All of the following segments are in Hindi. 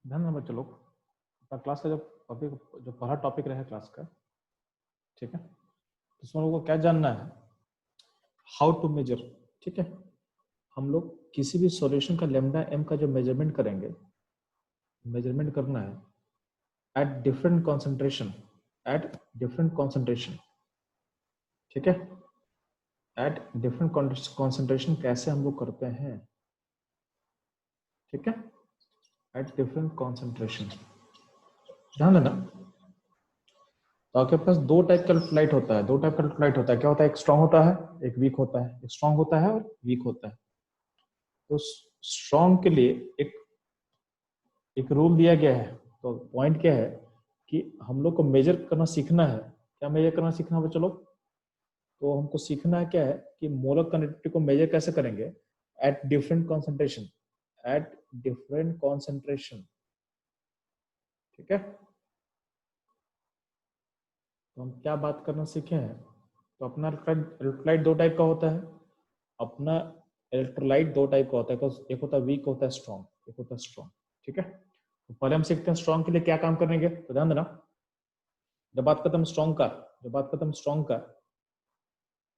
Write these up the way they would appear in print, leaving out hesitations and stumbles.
ध्यान देना बच्चों लोग, अपना क्लास का जो पहला टॉपिक रहा क्लास का, ठीक है, इसमें लोगों को क्या जानना है, हाउ टू मेजर। ठीक है, हम लोग किसी भी सॉल्यूशन का लेमडा एम का जो मेजरमेंट करेंगे, मेजरमेंट करना है at different concentration, at different concentration. ठीक है, एट डिफरेंट कॉन्सेंट्रेशन कैसे हम लोग करते हैं, ठीक है, एट डिफरेंट कॉन्सेंट्रेशन। ध्यान देना, तो आपके पास दो टाइप का इलेक्ट्रोलाइट होता है, दो टाइप का इलेक्ट्रोलाइट होता है। क्या होता है, एक स्ट्रांग होता है, एक वीक होता है। एक स्ट्रांग होता है और वीक होता है। तो स्ट्रांग के लिए एक एक रूल दिया गया है। तो पॉइंट क्या है कि हम लोग को मेजर करना सीखना है। क्या मेजर करना सीखना है बच्चों लोग? तो हमको सीखना है क्या है कि मोलर कंडक्टिविटी को मेजर कैसे करेंगे at different concentration, at different concentration. ठीक है, तो हम क्या बात करना सीखे हैं? तो अपना इलेक्ट्रोलाइट दो टाइप का होता है। अपना इलेक्ट्रोलाइट दो टाइप का होता है, एक होता है वीक, होता है स्ट्रॉन्ग, एक होता है स्ट्रॉन्ग। ठीक है, तो पहले हम सीखते हैं स्ट्रॉन्ग के लिए क्या काम करेंगे। तो ध्यान देना, जब बात करते हैं स्ट्रॉन्ग का, जब बात करते हैं स्ट्रॉन्ग का,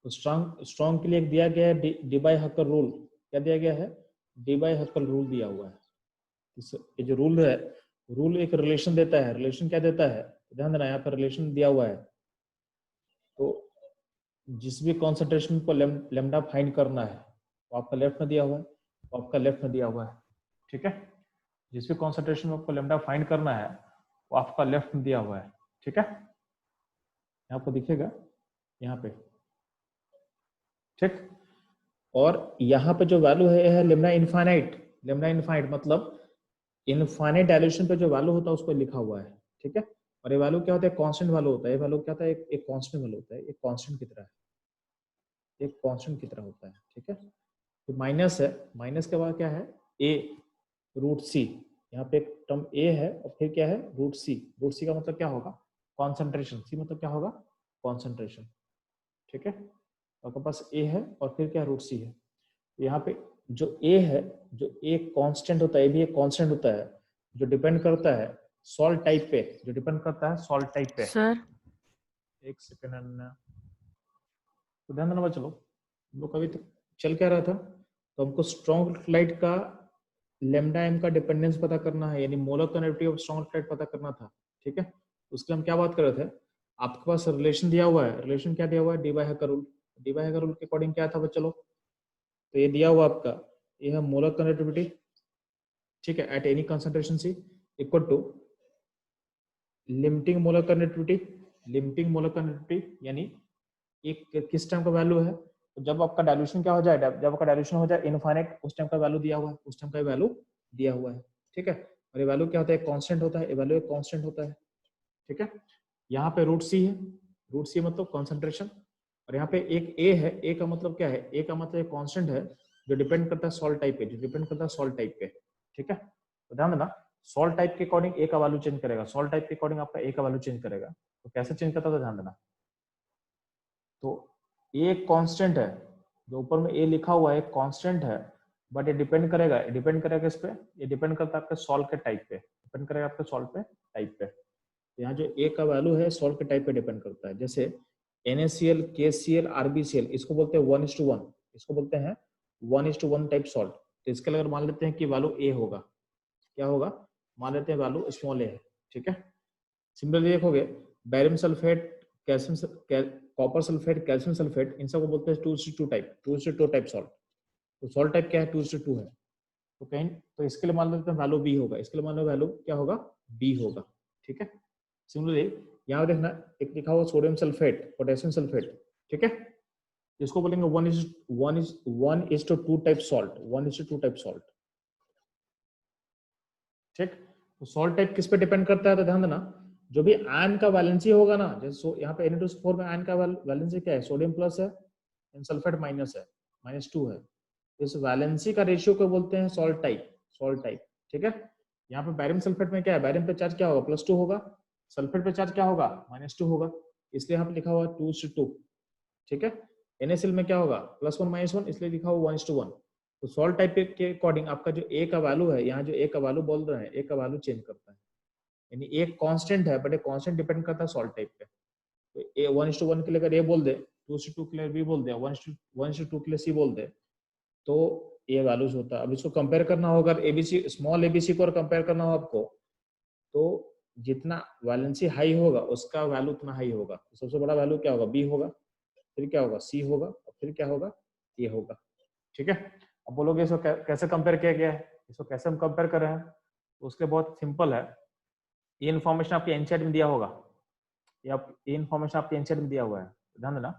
तो स्ट्रॉन्ग के लिए एक दिया गया है डी बाई हकर रूल। क्या दिया गया है? डी बाई हकर रूल दिया हुआ है। ये जो रूल है, रूल एक रिलेशन देता है। रिलेशन क्या देता है? ध्यान देना, यहाँ पर रिलेशन दिया हुआ है। तो जिस भी कॉन्सेंट्रेशन को लेमडा फाइंड करना है, वो आपका लेफ्ट में दिया हुआ है, वो आपका लेफ्ट में दिया हुआ है। ठीक है, जिस भी कॉन्सेंट्रेशन में आपको लेमडा फाइंड करना है, वो आपका लेफ्ट में दिया हुआ है। ठीक है, आपको दिखेगा यहाँ पे। ठीक, और यहाँ पे जो वैल्यू है लेमडा इनफाइनाइट। लेमडा इनफाइनाइट मतलब इनफाइनाइट डायल्यूशन पे जो वैल्यू होता है उसको लिखा हुआ है। ठीक है, और ये वैल्यू क्या होता है? कांस्टेंट वैल्यू होता है। ये वैल्यू क्या होता है? एक कांस्टेंट वैल्यू होता है, एक कांस्टेंट की तरह है, एक कांस्टेंट की तरह होता है। ठीक है, तो माइनस है, माइनस के बाद क्या है? ए रूट सी। यहाँ पे एक टर्म ए है और फिर क्या है? रूट सी। रूट सी का मतलब क्या होगा? कॉन्सेंट्रेशन। सी मतलब क्या होगा? कॉन्सेंट्रेशन। ठीक है, आपके पास ए है और फिर क्या? रूट सी है। यहाँ पे जो ए है, जो ए कांस्टेंट होता है, ए भी एक कांस्टेंट होता है जो डिपेंड करता है सॉल्ट टाइप पे, जो डिपेंड करता है सॉल्ट टाइप पे। सर एक सेकेंड, तो ध्यान देना चलो, हम लोग कभी तक चल क्या रहा था? तो हमको स्ट्रॉन्ग लाइट का लेमडा एम का डिपेंडेंस पता करना है, यानी molar connectivity of strong light पता करना था। ठीक है, उसके लिए हम क्या बात कर रहे थे? आपके पास रिलेशन दिया हुआ है। रिलेशन क्या दिया हुआ है? D by hacker rule. D by hacker rule के अकॉर्डिंग क्या था बच्चा लोग? तो ये दिया हुआ आपका, ये है मोलर कनेक्टिविटी, ठीक है, at any concentration C equal to limiting molar connectivity. Limiting molar connectivity यानी एक किस टाइम का वैल्यू है? तो जब आपका डायल्यूशन क्या हो जाए, जब आपका डायल्यूशन हो जाए इनफाइनाइट, उस टाइम का वैल्यू दिया हुआ है, उस टाइम का वैल्यू दिया हुआ है। ठीक है, और ये वैल्यू क्या होता है? कांस्टेंट होता है। ये वैल्यू एक कांस्टेंट होता है। ठीक है, यहाँ पे रूट सी है, रूट सी मतलब कॉन्सेंट्रेशन, और यहाँ पे एक ए है। ए का मतलब क्या है? ए का मतलब एक कांस्टेंट है जो डिपेंड करता है सॉल्ट टाइप पे, जो डिपेंड करता है सॉल्ट टाइप पे। ठीक है, तो ध्यान देना, सॉल्ट टाइप के अकॉर्डिंग ए का वैल्यू चेंज करेगा, सॉल्ट टाइप के अकॉर्डिंग आपका ए का वैल्यू चेंज करेगा। तो कैसे चेंज करता है, तो ध्यान देना। तो ए एक कांस्टेंट है, जो ऊपर में ए लिखा हुआ है एक कांस्टेंट है, बट ये डिपेंड करेगा, डिपेंड करेगा इस पे, ये डिपेंड करता है आपके सॉल्ट के टाइप पे, डिपेंड करेगा आपके सॉल्ट पे टाइप पे। यहाँ जो ए का वैल्यू है सॉल्ट के टाइप पे डिपेंड करता है। जैसे NaCl, KCl, RbCl, इसको बोलते हैं 1:1, इसको बोलते हैं 1:1 टाइप सॉल्ट। तो इसके लिए अगर मान लेते हैं कि वैल्यू ए होगा, क्या होगा? मान लेते हैं वैल्यू स्मॉल ए है। ठीक है, सिमिलरली देखोगे barium sulphate, calcium, copper sulphate, calcium sulphate, इन सबको बोलते हैं 2:2 टाइप, 2:2 टाइप सॉल्ट। तो सॉल्ट टाइप क्या है? 2:2 है। तो कहीं, तो इसके लिए मान लेते हैं वैल्यू बी होगा, इसके लिए मान लो वैल्यू क्या होगा? बी होगा। ठीक है, सिमिलरली यहाँ देखना, एक लिखा हुआ सोडियम सल्फेट, पोटेशियम सल्फेट। ठीक है, इसको बोलेंगे 1:2 टाइप सॉल्ट, 1:2 टाइप सॉल्ट। ठीक, तो सॉल्ट टाइप किस पे डिपेंड करता है? तो ध्यान देना, जो भी आयन का वैलेंसी होगा ना, जैसे यहाँ पे Na2SO4 में आयन का वैलेंसी क्या है? सोडियम प्लस है, सल्फेट माइनस है, -2 है। इस वैलेंसी का रेशियो को बोलते हैं सॉल्ट टाइप, सॉल्ट टाइप। ठीक है, यहाँ पे बैरियम सल्फेट में क्या है? बैरियम पे चार्ज क्या होगा? +2 होगा। सल्फेट पे चार्ज क्या होगा? -2 होगा, इसलिए यहाँ पे लिखा हुआ 2:2। ठीक है, NaCl में क्या होगा? +1 -1, इसलिए लिखा हुआ 1:1। तो सॉल्ट टाइप के अकॉर्डिंग आपका जो ए का वैल्यू है, यहाँ जो ए का वैल्यू बोल रहे हैं, ए का वैल्यू चेंज करता है, यानी एक कांस्टेंट है बट ये कांस्टेंट डिपेंड करता है सॉल्ट टाइप पे। तो ए 1:1 के लिए अगर ए बोल दे, 2:2 के लिए बी बोल दे, 1:2 के लिए सी बोल दे, तो ये वैल्यूज होता है। अब इसको कंपेयर करना होगा, अगर एबीसी स्मॉल एबीसी को कंपेयर करना हो आपको, तो जितना वैलेंसी हाई होगा उसका वैल्यू उतना हाई होगा। तो सबसे बड़ा वैल्यू क्या होगा, बी होगा, फिर क्या होगा, सी होगा, और फिर क्या होगा, ए होगा। ठीक है, अब बोलोगे इसको कैसे कंपेयर किया गया है, इसको कैसे हम कंपेयर कर रहे हैं, तो उसके बहुत सिंपल है। ये इन्फॉर्मेशन आपके एनसीईआरटी में दिया होगा, ये इन्फॉर्मेशन आपके एनसीईआरटी में दिया हुआ है, ध्यान देना।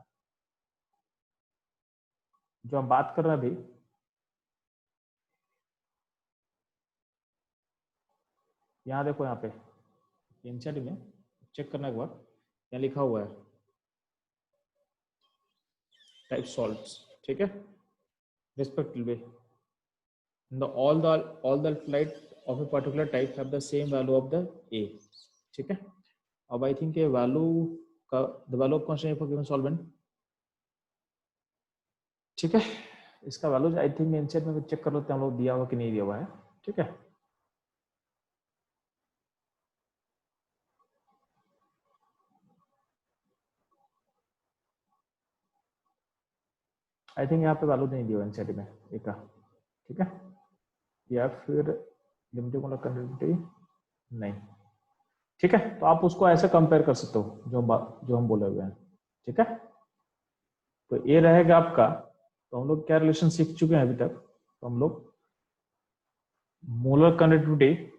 जो हम बात कर रहे हैं अभी, यहाँ देखो, यहाँ पे एनसीईआरटी में चेक करना एक बार, यहाँ लिखा हुआ है टाइप सॉल्ट्स, ठीक है, respectively all the electrolyte of a particular type have the same value of the A, ठीक है। अब आई थिंक ये वैल्यू का the value of constant for given solvent, ठीक है, इसका वैल्यू आई थिंक एनसीईआरटी में चेक कर लेते हैं हम लोग, दिया हुआ कि नहीं दिया हुआ है, ठीक है। आई थिंक यहाँ पे वैल्यू नहीं दिया हुआ एनसीईआरटी में ए का, ठीक है, या फिर लिमिटेड मोलर कंडक्टिविटी नहीं, ठीक है। तो आप उसको ऐसे कंपेयर कर सकते हो जो हम बोले हुए हैं, ठीक है। तो ये रहेगा आपका, तो हम लोग क्या रिलेशन सीख चुके हैं अभी तक, तो हम लोग molar conductivity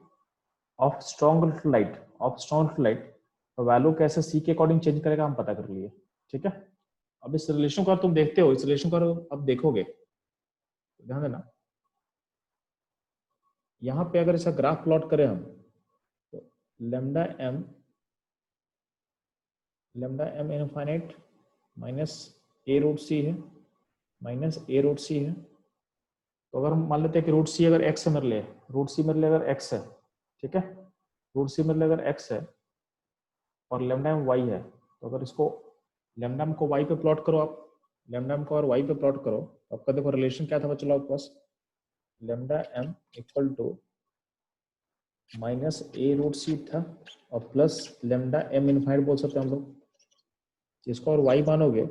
of strong electrolyte value कैसे सी के अकॉर्डिंग चेंज करेगा हम पता कर लिए, ठीक है। अब इस रिलेशन को तुम देखते हो, इस रिलेशन को अब देखोगे, ध्यान देना, यहाँ पे अगर इसका ग्राफ प्लॉट करें हम, तो lambda M infinite minus A root सी है, माइनस ए रूट सी है। तो अगर हम मान लेते हैं कि रूट सी अगर एक्स मेरे लिए, रूट सी मेरे लिए अगर एक्स है, ठीक है, रूट सी मेरे लिए अगर एक्स है और लेमडा एम वाई है, तो अगर इसको लेमडा एम को वाई पे प्लॉट करो आप, लेमडा एम को और वाई पे प्लॉट करो, आपका देखो रिलेशन क्या था बच्चों आपके पास, lambda M equal to minus A root C था और प्लस लेमडा एम इनफाइनाइट बोल सकते हैं हम लोग, इसको और वाई मानोगे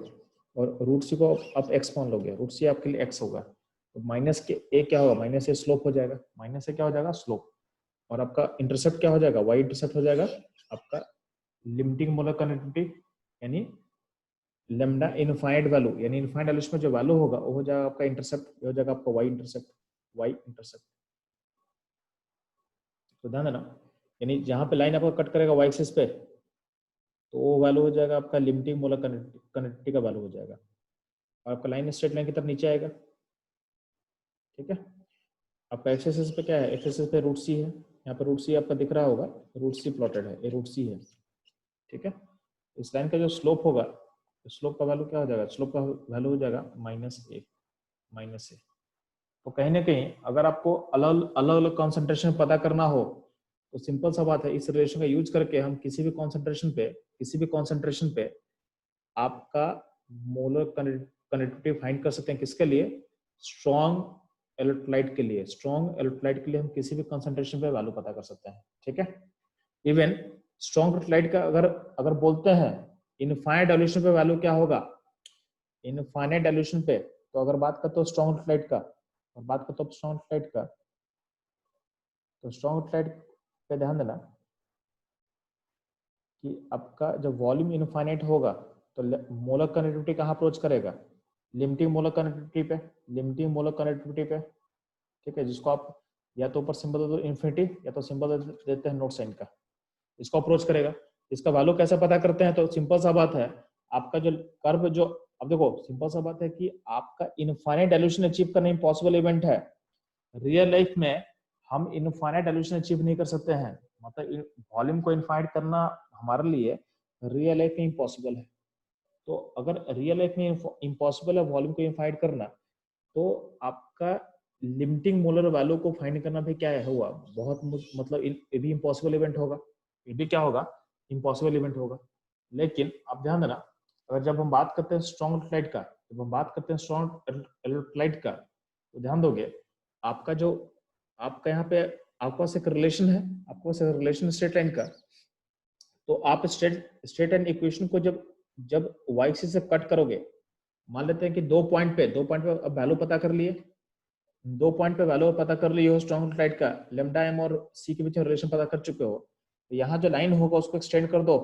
और रूट सी को आप एक्स मान लोगे, रूट सी आपके लिए एक्स होगा, तो माइनस के ए क्या होगा, माइनस ए स्लोप हो जाएगा, माइनस ए क्या हो जाएगा, स्लोप, और आपका इंटरसेप्ट क्या हो जाएगा, वाई इंटरसेप्ट हो जाएगा आपका लिमिटिंग मोलर कंडक्टिविटी, यानी लेमडा इनफाइनाइट वैल्यू, यानी इनफाइनाइट वैल्यूज में जो वैल्यू होगा वो हो जाएगा आपका इंटरसेप्ट, हो जाएगा आपका वाई इंटरसेप्ट। तो ध्यान देना, यानी जहां पे लाइन आपका कट करेगा वाई एक्सिस पे, तो वो वैल्यू हो जाएगा आपका लिमिटिंग मोलर कंडक्टिविटी का वैल्यू हो जाएगा, और आपका लाइन स्ट्रेट लाइन की तरफ नीचे आएगा, ठीक है। आपका एक्स एक्सिस पे क्या है, एक्स एक्सिस पे रूट सी है, यहाँ पे रूट सी आपका दिख रहा होगा, रूट सी प्लॉटेड है, ये रूट सी है, ठीक है। इस लाइन का जो स्लोप होगा, स्लोप का वैल्यू क्या हो जाएगा, स्लोप का वैल्यू हो जाएगा माइनस ए। तो कहीं ना कहीं अगर आपको अलग अलग कॉन्सेंट्रेशन पता करना हो, तो सिंपल सा बात है, इस रिलेशन का यूज करके हम किसी भी कॉन्सेंट्रेशन पे आपका मोलर कंडक्टिविटी फाइंड कर सकते हैं, किसके लिए, स्ट्रॉन्ग इलेक्ट्रोलाइट के लिए, हम किसी भी कॉन्सेंट्रेशन पे वैल्यू पता कर सकते हैं, ठीक है। इवन स्ट्रॉन्ग इलेक्ट्रोलाइट का अगर बोलते हैं इनफाइनाइट डाइल्यूशन पे वैल्यू क्या होगा, इनफाइनाइट डाइल्यूशन पे, तो अगर बात करते हो स्ट्रॉन्ग इलेक्ट्रोलाइट का, और बात करते हो स्ट्रॉन्ग इलेक्ट्रोलाइट का, तो स्ट्रॉन्ग इलेक्ट्रोलाइट पे ध्यान देना कि आपका जब वॉल्यूम इनफाइनाइट होगा, तो मोलर कंडक्टिविटी कहाँ अप्रोच करेगा, लिमिटिंग मोलर कंडक्टिविटी पे, ठीक है, जिसको आप या तो ऊपर सिंबल दे दो इन्फिनिटी, या तो सिंबल देते हैं नोट साइन का, इसको अप्रोच करेगा। इसका वैल्यू कैसे पता करते हैं, तो सिंपल सा बात है, आपका जो कर्व जो, अब देखो सिंपल सा बात है कि आपका इनफाइनाइट डाइल्यूशन अचीव करना इम्पॉसिबल इवेंट है, रियल लाइफ में हम इनफाइनाइट डाइल्यूशन अचीव नहीं कर सकते हैं, मतलब वॉल्यूम को इनफाइनाइट करना हमारे लिए रियल लाइफ में इम्पॉसिबल है। तो अगर रियल लाइफ में इम्पॉसिबल है वॉल्यूम को इनफाइनाइट करना, तो आपका लिमिटिंग मोलर वैल्यू को फाइंड करना भी क्या है, हुआ बहुत, मतलब ये भी इम्पॉसिबल इवेंट होगा, ये भी क्या होगा, इम्पॉसिबल इवेंट होगा। लेकिन आप ध्यान देना, अगर जब हम बात करते हैं स्ट्रॉन्ग इलेक्ट्रोलाइट का, तो ध्यान दोगे आपका जो आपका यहाँ पे आपके पास एक रिलेशन है, आपके पास एक रिलेशन स्ट्रेट लाइन का, तो आप स्ट्रेट लाइन इक्वेशन को जब जब y एक्सिस से कट करोगे, मान लेते हैं कि दो पॉइंट पे अब वैल्यू पता कर लिए, दो पॉइंट पे वैल्यू पता कर लिए हो स्ट्रॉन्ग लाइट का, लेमडा एम और सी के बीच में रिलेशन पता कर चुके हो, तो यहाँ जो लाइन होगा उसको एक्सटेंड कर दो।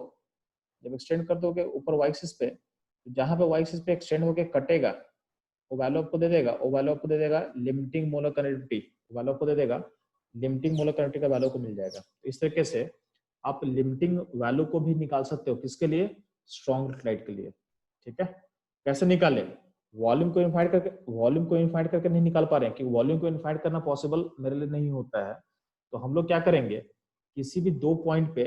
जब एक्सटेंड कर दोगे ऊपर y एक्सिस पे, तो जहाँ पे y एक्सिस पे एक्सटेंड होके कटेगा वो वैल्यू आपको दे देगा, वो वैल्यू आपको दे देगा लिमिटिंग मोलर कनेक्टिविटी, वैल्यू आपको दे देगा लिमिटिंग मोलर कनेक्टिविटी का वैल्यू को मिल जाएगा। तो इस तरीके से आप लिमिटिंग वैल्यू को भी निकाल सकते हो, किसके लिए? स्ट्रॉन्ग लाइट के लिए। ठीक है, कैसे निकाले? वॉल्यूम को इनफाइंड करके नहीं निकाल पा रहे हैं, क्योंकि वॉल्यूम को इनफाइंड करना पॉसिबल मेरे लिए नहीं होता है। तो हम लोग क्या करेंगे, किसी भी दो पॉइंट पे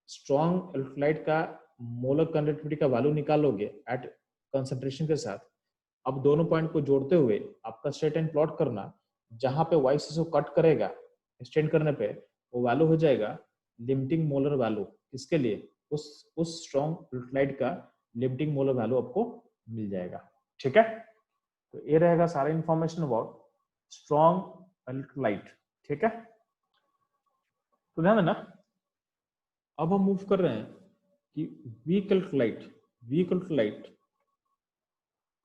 स्ट्रॉन्ग इलेक्ट्रोलाइट का मोलर कंडक्टिविटी का वैल्यू निकालोगे एट कंसंट्रेशन के साथ। अब दोनों पॉइंट को जोड़ते हुए आपका स्ट्रेट लाइन प्लॉट करना, जहां पे y एक्सिस को कट करेगा एक्सटेंड करने पे, वो वैल्यू हो जाएगा लिमिटिंग मोलर वैल्यू। किसके लिए? उस स्ट्रॉन्ग इलेक्ट्रोलाइट का लिमिटिंग मोलर वैल्यू आपको मिल जाएगा। ठीक है, तो ये रहेगा सारा इंफॉर्मेशन अबाउट स्ट्रॉन्ग इलेक्ट्रोलाइट। ठीक है, तो ध्यान देना। अब हम मूव कर रहे हैं कि वीक इलेक्ट्रोलाइट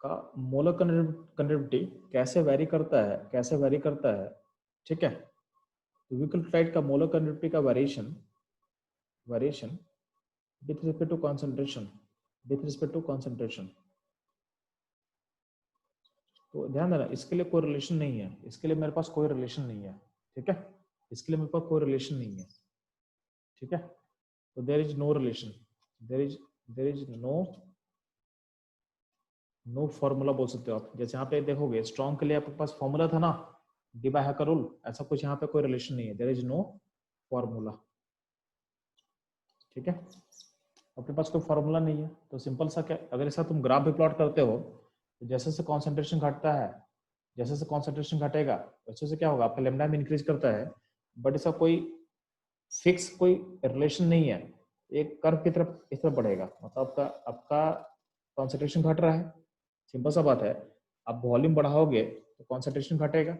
का मोलर कंडक्टिविटी कैसे वेरी करता है। ठीक है, तो वीक इलेक्ट्रोलाइट का मोलर कंडक्टिविटी का variation with respect to concentration, तो ध्यान देना इसके लिए कोई रिलेशन नहीं है, इसके लिए मेरे पास कोई रिलेशन नहीं है। ठीक है, इसके लिए मेरे पास कोई रिलेशन नहीं है। ठीक है, तो there is no relation, there is no formula बोल सकते हो आप। जैसे यहाँ पे देखोगे स्ट्रॉन्ग के लिए आपके पास फॉर्मूला था ना, डी बाय हैकर रूल, ऐसा कुछ यहाँ पे कोई रिलेशन नहीं है, देयर इज नो फॉर्मूला। ठीक है, अपने पास कोई फॉर्मूला नहीं है, तो सिंपल सा क्या, अगर ऐसा तुम ग्राफ भी प्लॉट करते हो, तो जैसे से कॉन्सेंट्रेशन घटता है, जैसे से कॉन्सेंट्रेशन घटेगा वैसे से क्या होगा, आपका लेमडा में इंक्रीज करता है, बट इसका कोई फिक्स कोई रिलेशन नहीं है, एक कर्व की तरफ इस तरफ बढ़ेगा, मतलब आपका कॉन्सेंट्रेशन घट रहा है, सिंपल सा बात है। आप वॉल्यूम बढ़ाओगे तो कॉन्सेंट्रेशन घटेगा,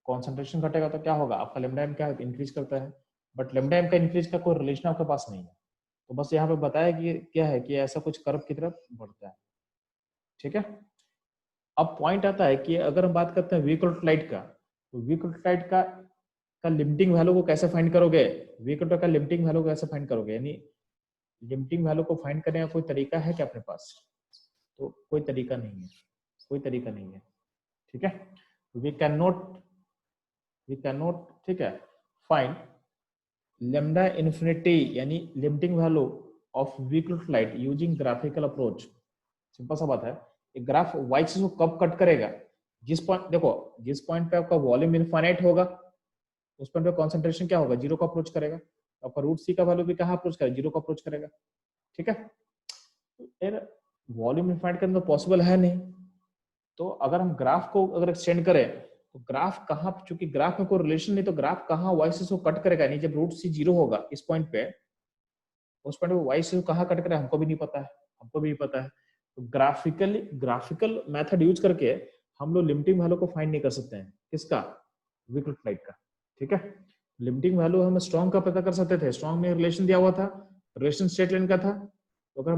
कॉन्सेंट्रेशन घटेगा तो क्या होगा, आपका लेमडा एम क्या इंक्रीज करता है, बट लेमडा एम का इंक्रीज का कोई रिलेशन आपके पास नहीं है। तो बस यहाँ पे बताया कि क्या है कि ऐसा कुछ कर्व की तरफ बढ़ता है। ठीक है, अब पॉइंट आता है कि अगर हम बात करते हैं वीक इलेक्ट्रोलाइट का, तो वीक इलेक्ट्रोलाइट का लिमिटिंग वैल्यू को कैसे फाइंड करोगे, वीक इलेक्ट्रोलाइट का लिमिटिंग वैल्यू को कैसे फाइंड करोगे, यानी लिमिटिंग वैल्यू को फाइंड करने का कोई तरीका है क्या अपने पास? तो कोई तरीका नहीं है। ठीक है, वी कैन नॉट ठीक है फाइंड लेमडा इन्फिनिटी यानी limiting value of weak electrolyte using graphical approach. Simple सा बात है, एक ग्राफ y एक्सिस को कब कट करेगा, जिस पॉइंट देखो, जिस पॉइंट पे आपका वॉल्यूम इनफाइनाइट होगा उस पॉइंट पे कॉन्सेंट्रेशन क्या होगा, जीरो को अप्रोच करेगा। तो आपका रूट सी का वैल्यू भी कहाँ अप्रोच करेगा, जीरो को अप्रोच करेगा। ठीक है, फिर वॉल्यूम इनफाइनाइट करना तो पॉसिबल है नहीं, तो अगर हम ग्राफ को अगर एक्सटेंड करें तो ग्राफ कहाँ, चूंकि ग्राफ में कोई रिलेशन नहीं, तो ग्राफ कहाँ y एक्सिस को कट करेगा, नहीं जब रूट सी जीरो होगा इस पॉइंट पे, उस पॉइंट पे y एक्सिस को कहाँ कट करेगा हमको भी नहीं पता है, तो ग्राफिकल मेथड यूज करके हम लोग लिमिटिंग वैल्यू को फाइंड नहीं कर सकते हैं, किसका, वीक इलेक्ट्रोलाइट का। ठीक है, लिमिटिंग वैल्यू हम स्ट्रॉन्ग का पता कर सकते थे, स्ट्रॉन्ग में रिलेशन दिया हुआ था, रिलेशन स्ट्रेट लाइन का था, तो अगर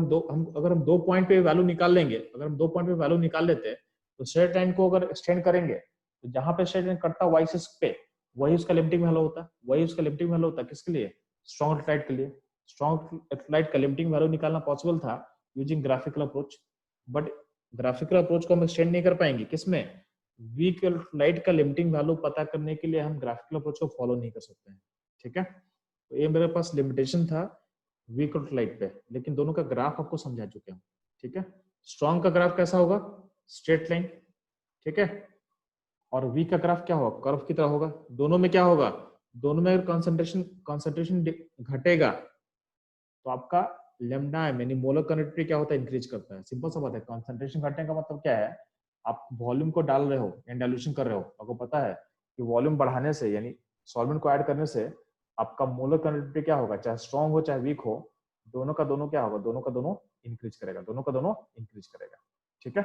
हम दो पॉइंट पे वैल्यू निकाल लेंगे, अगर हम दो पॉइंट पे वैल्यू निकाल लेते तो स्ट्रेट लाइन को अगर एक्सटेंड करेंगे तो जहां पे स्ट्रेट लाइन कटता y एक्सिस पे वही उसका लिमिटिंग वैल्यू होता, किसके लिए, स्ट्रॉन्ग इलेक्ट्रोलाइट के लिए। स्ट्रॉन्ग इलेक्ट्रोलाइट का लिमिटिंग वैल्यू निकालना पॉसिबल था using graphical approach, but graphical approach को हम एक्सटेंड नहीं कर पाएंगे, किसमें, वीक इलेक्ट्रोलाइट का लिमिटिंग वैल्यू पता करने के लिए हम ग्राफिकल अप्रोच को फॉलो नहीं कर सकते हैं। ठीक है, तो ये मेरे पास लिमिटेशन था वीक इलेक्ट्रोलाइट पे, लेकिन दोनों का ग्राफ आपको समझा चुके हैं। ठीक है, स्ट्रॉन्ग का ग्राफ कैसा होगा, स्ट्रेट लाइन। ठीक है, और वीक का ग्राफ क्या होगा, कर्व की तरह होगा। दोनों में क्या होगा, दोनों में अगर कंसंट्रेशन घटेगा तो आपका लेमडा यानी मोलर कंडक्टिविटी क्या होता है, इंक्रीज करता है। सिंपल सा बात है, कंसंट्रेशन घटने का मतलब क्या है, आप वॉल्यूम को डाल रहे हो या डाइल्यूशन कर रहे हो, आपको पता है कि वॉल्यूम बढ़ाने से यानी सॉल्वेंट को ऐड करने से आपका मोलर कंडक्टिविटी क्या होगा, चाहे स्ट्रॉन्ग हो चाहे वीक हो, दोनों का दोनों क्या होगा, दोनों का दोनों इंक्रीज करेगा। ठीक है।